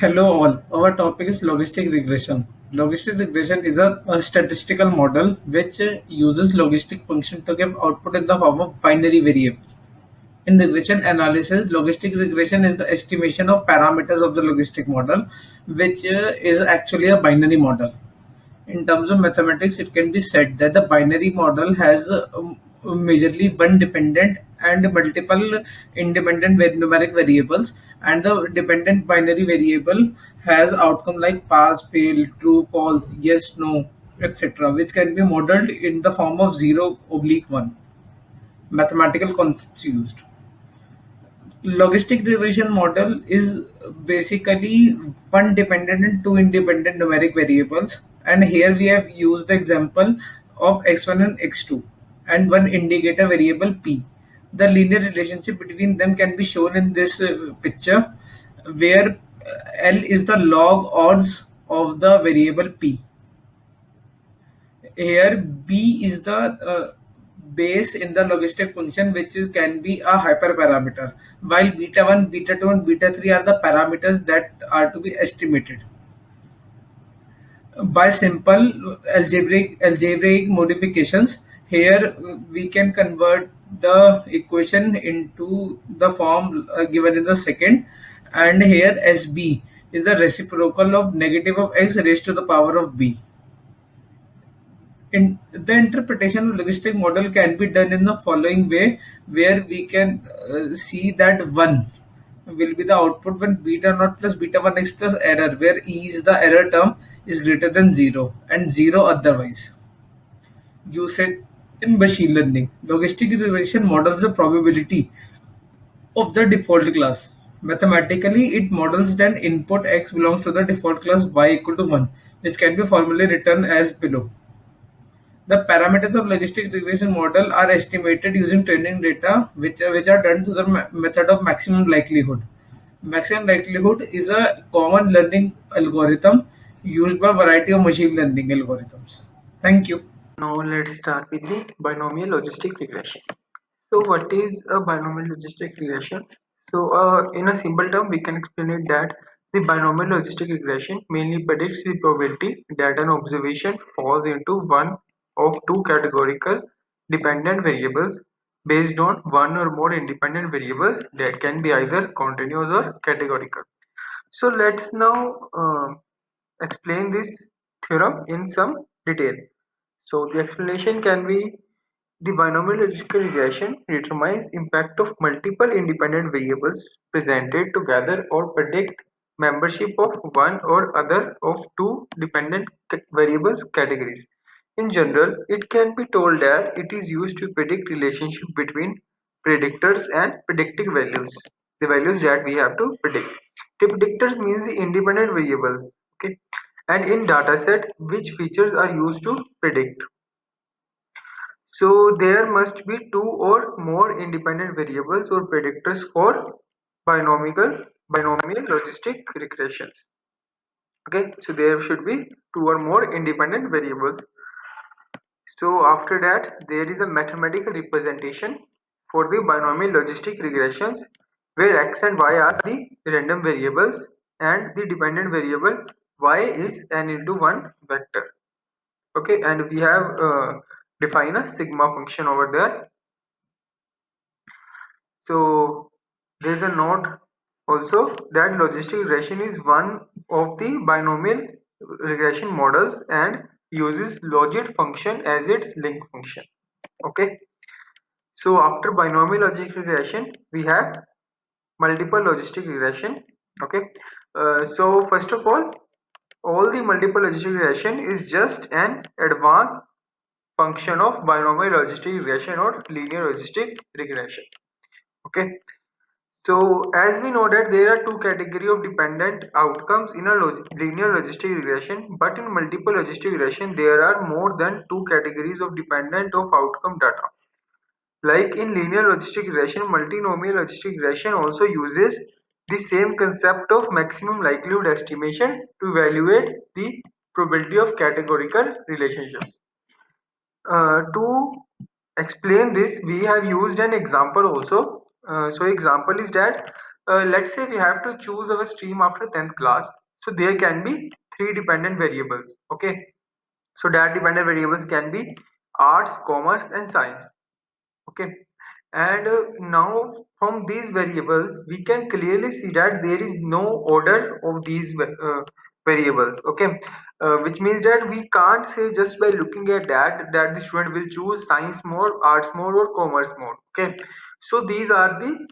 Hello all, our topic is logistic regression. Logistic regression is a statistical model which uses logistic function to give output in the form of binary variable. In regression analysis, logistic regression is the estimation of parameters of the logistic model, which is actually a binary model. In terms of mathematics, it can be said that the binary model has majorly one dependent and multiple independent numeric variables, and the dependent binary variable has outcome like pass, fail, true, false, yes, no, etc., which can be modeled in the form of 0 oblique 1. Mathematical concepts used. Logistic regression model is basically one dependent and two independent numeric variables, and here we have used the example of x1 and x2 and one indicator variable p. The linear relationship between them can be shown in this picture, where L is the log odds of the variable p. Here b is the base in the logistic function, which can be a hyperparameter, while beta 1, beta 2 and beta 3 are the parameters that are to be estimated. By simple algebraic modifications, here we can convert the equation into the form given in the second, and here SB is the reciprocal of negative of x raised to the power of b. The interpretation of logistic model can be done in the following way, where we can see that 1 will be the output when beta naught plus beta 1 x plus error, where e is the error term, is greater than 0 and 0 otherwise. Usage in machine learning. Logistic regression models the probability of the default class. Mathematically, it models that input x belongs to the default class y equal to 1, which can be formally written as below. The parameters of logistic regression model are estimated using training data, which are done through the method of maximum likelihood. Maximum likelihood is a common learning algorithm used by a variety of machine learning algorithms. Thank you. Now let's start with the binomial logistic regression. So what is a binomial logistic regression? So in a simple term, we can explain it that the binomial logistic regression mainly predicts the probability that an observation falls into one of two categorical dependent variables based on one or more independent variables that can be either continuous or categorical. So let's now explain this theorem in some detail. So the explanation can be the binomial logical regression determines impact of multiple independent variables presented together or predict membership of one or other of two dependent variables categories. In general, it can be told that it is used to predict relationship between predictors and predicting values, the values that we have to predict. The predictors means the independent variables, okay, and in dataset which features are used to predict. So there must be two or more independent variables or predictors for binomial logistic regressions. Okay, so there should be two or more independent variables. So after that, there is a mathematical representation for the binomial logistic regressions where x and y are the random variables and the dependent variable y is n into 1 vector. Okay, and we have define a sigma function over there. So there's a note also that logistic regression is one of the binomial regression models and uses logit function as its link function. Okay, so after binomial logistic regression we have multiple logistic regression. Okay, so first of all the multiple logistic regression is just an advanced function of binomial logistic regression or linear logistic regression. Okay, so as we know that there are two category of dependent outcomes in a linear logistic regression, but in multiple logistic regression there are more than two categories of dependent of outcome data. Like in linear logistic regression, multinomial logistic regression also uses the same concept of maximum likelihood estimation to evaluate the probability of categorical relationships. To explain this, we have used an example also. So example is that let's say we have to choose our stream after 10th class. So there can be three dependent variables. Okay, so that dependent variables can be arts, commerce, and science. Okay, and now from these variables we can clearly see that there is no order of these variables. Okay, which means that we can't say just by looking at that the student will choose science more, arts more, or commerce more. Okay, so these are the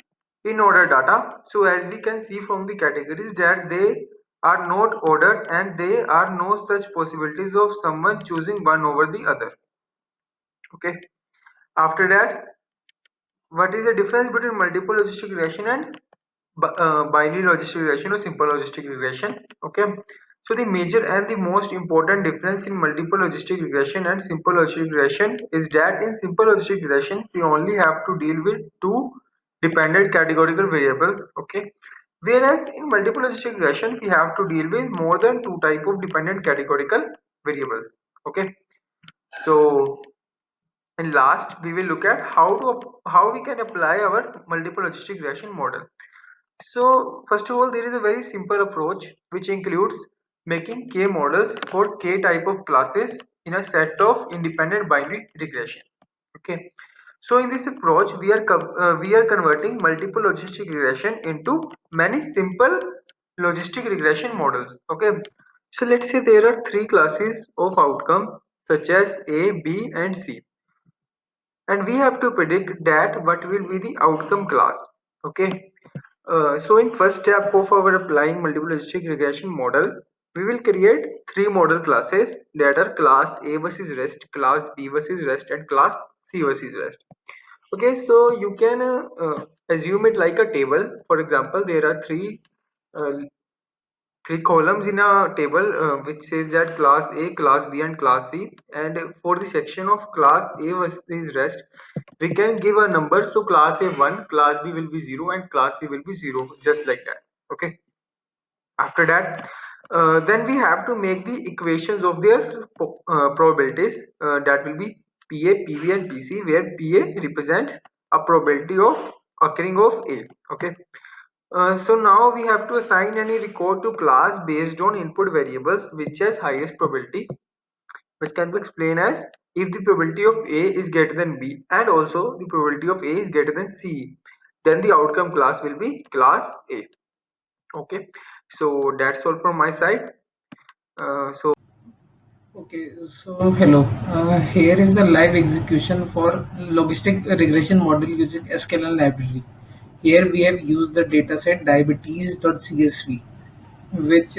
in order data. So as we can see from the categories that they are not ordered and there are no such possibilities of someone choosing one over the other. Okay, after that, what is the difference between multiple logistic regression and binary logistic regression or simple logistic regression? Okay, so the major and the most important difference in multiple logistic regression and simple logistic regression is that in simple logistic regression we only have to deal with two dependent categorical variables. Okay, whereas in multiple logistic regression we have to deal with more than two type of dependent categorical variables. Okay, so and last, we will look at how we can apply our multiple logistic regression model. So first of all, there is a very simple approach which includes making k models for k type of classes in a set of independent binary regression. Okay. So in this approach, we are converting multiple logistic regression into many simple logistic regression models. Okay. So let's say there are three classes of outcome such as A, B, and C, and we have to predict that what will be the outcome class. Okay, so in first step of our applying multiple logistic regression model, we will create three model classes that are class A versus rest, class B versus rest, and class C versus rest. Okay, so you can assume it like a table. For example, there are uh, three columns in a table which says that class A, class B, and class C. And for the section of class A versus rest, we can give a number. So class A 1, class B will be 0, and class C will be 0, just like that. Okay. After that, then we have to make the equations of their probabilities. That will be PA, PB, and PC, where PA represents a probability of occurring of A. Okay. So now we have to assign any record to class based on input variables which has highest probability, which can be explained as if the probability of A is greater than B and also the probability of A is greater than C, then the outcome class will be class A. Okay, so that's all from my side. So Okay, so hello. Here is the live execution for logistic regression model using sklearn library. Here we have used the dataset diabetes.csv, which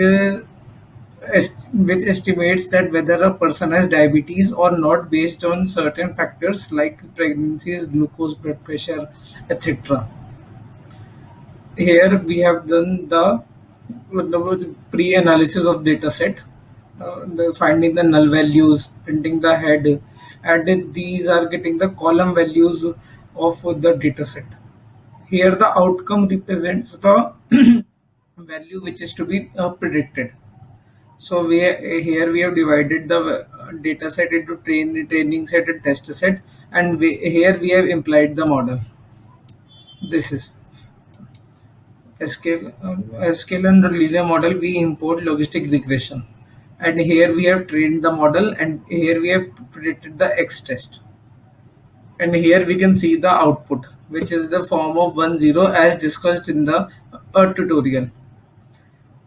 which estimates that whether a person has diabetes or not based on certain factors like pregnancies, glucose, blood pressure, etc. Here we have done the pre-analysis of dataset, finding the null values, printing the head, and then these are getting the column values of the dataset. Here the outcome represents the value which is to be predicted. So here we have divided the data set into training set and test set, and here we have implied the model. This is scale and linear model. We import logistic regression, and here we have trained the model, and here we have predicted the X test, and here we can see the output, which is the form of 1 0 as discussed in the tutorial.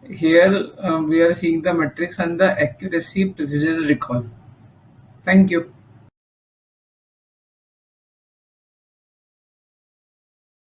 Here we are seeing the metrics and the accuracy, precision, recall. Thank you.